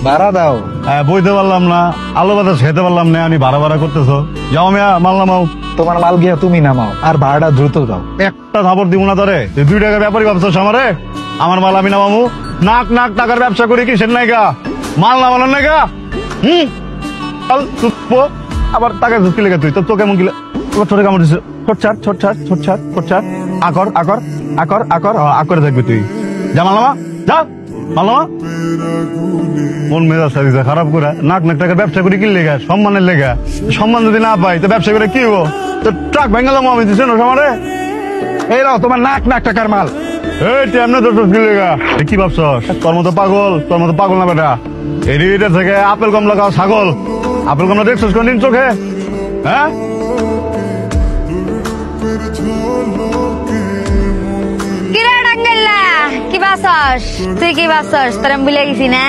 ভাড়া দাও। বইতে পারলাম না, আলু বাতাস খেতে পারলাম না, আমি ভাড়া ভাড়া করতেছো। যাও মিয়া, মাল নামাও। তোমার মাল গিয়া তুমি নামাও, আর ভাড়াটা দ্রুত দাও। একটা থাপড় দিব না তোরে। তুই 2 টাকার ব্যাপারই ভাবছস আমারে? আমার মাল আমি নামামু? নাক নাক টাকার ব্যবসা করি কি সেন নাইগা? মাল নামানোর নাইগা? আবার টাকা ঢুকি লেগে তুই তো কেমন গিলা ছোট কামড় দিছে। ছোট আকর আকর আকর আকর আকরে থাকবি তুই। যা মাল নামা, যা মাল নামা। মন মেজাজ সারিছে খারাপ করে। নাক নাক টাকার ব্যবসা করি কি লেগা? সম্মানের লেগা। সম্মান যদি না পাই তো ব্যবসা করে কি হবো? তো ট্রাক ভেঙালাম আমি, দিছে না আমারে। এই নাও তোমার লাখ লাখ টাকার মাল। এই তেমনে তো কি লেগা? কি ভাবছস? তোর মতো পাগল না বেটা। এটা থেকে আপেল কমলা খাওয়া ছাগল। আপেল কমলা দেখছস কোনদিন চোখে? হ্যাঁ, কি বাসস তুই? কি বাসস? তোর আমি ভুলে গেছি না?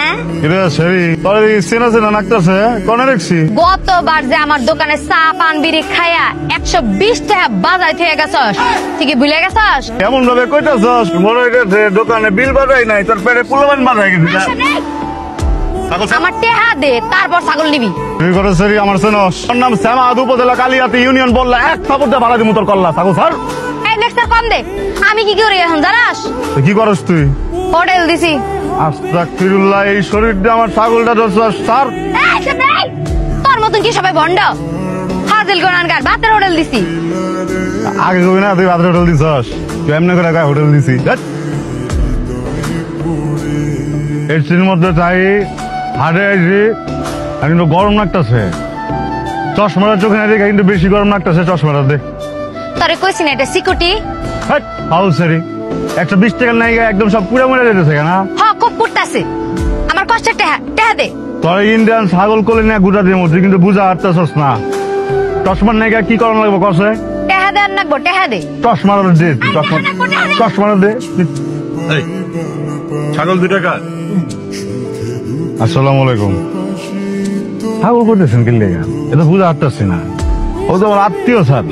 কোনে দেখছি? গতবার যে আমার দোকানে চা পান বিড়ি খায়া 120 টাকা বাজাই থেকে গেছস, তুই কি ভুলে গেছস? কেমন ভাবে কইতাছস? মনে হইতেছে দোকানে বিল বাজাই নাই, তোর পেটে পুলবান বাজাই গেছে। আমার টেহা দে, তারপর ছাগল নিবি। তুই করে সরি আমার চেনস? তোর নাম শ্যামাদ, উপজেলা কালিয়াতি ইউনিয়ন বললা, এক থাপড় দিয়ে ভাড়া দিমু তোর কল্লা ছাগল স্যার। এই নেক্সট কম দে। আমি কি করি এখন জানাস? কি করস তুই? হোটেল দিছি। আস্তাগফিরুল্লাহ, এই শরীর দিয়ে আমার ছাগলটা ধরছস স্যার। তোর মতন কি সবাই ভন্ড? ফাজিল গোনানগার, ভাতের হোটেল দিছি। আগে কবি না তুই ভাতের হোটেল দিছস? তুই এমনি করে গায়ে হোটেল দিছি। এর মধ্যে চাই হাটে আইছি, আর কিন্তু গরম লাগতেছে। চশমাটা চোখে না দেখে কিন্তু বেশি গরম লাগতেছে। চশমাটা দে। তোরে কইছি না এটা সিকিউরিটি? হাউস সারি 120 টাকার নাই একদম সব পুরা মরে যেতেছে কেনা? হ্যাঁ, খুব পুড়তাছে। আমার কষ্টের টেহা টেহা দে। তোর ইন্ডিয়ান ছাগল কোলে নিয়ে গুটা দিয়ে মধ্যে কিন্তু বুঝা হাঁটতেছস না। চশমার নাইগা কি করানো লাগবে কসে? টেহা দে আর নাকবো, টেহা দে। চশমার দে, চশমার দে। ছাগল 2 টাকা। আসসালামু আলাইকুম। ছাগল করতেছেন কি লেগা? এটা বুঝা হাঁটতেছি না। ও তো আমার আত্মীয় স্যার।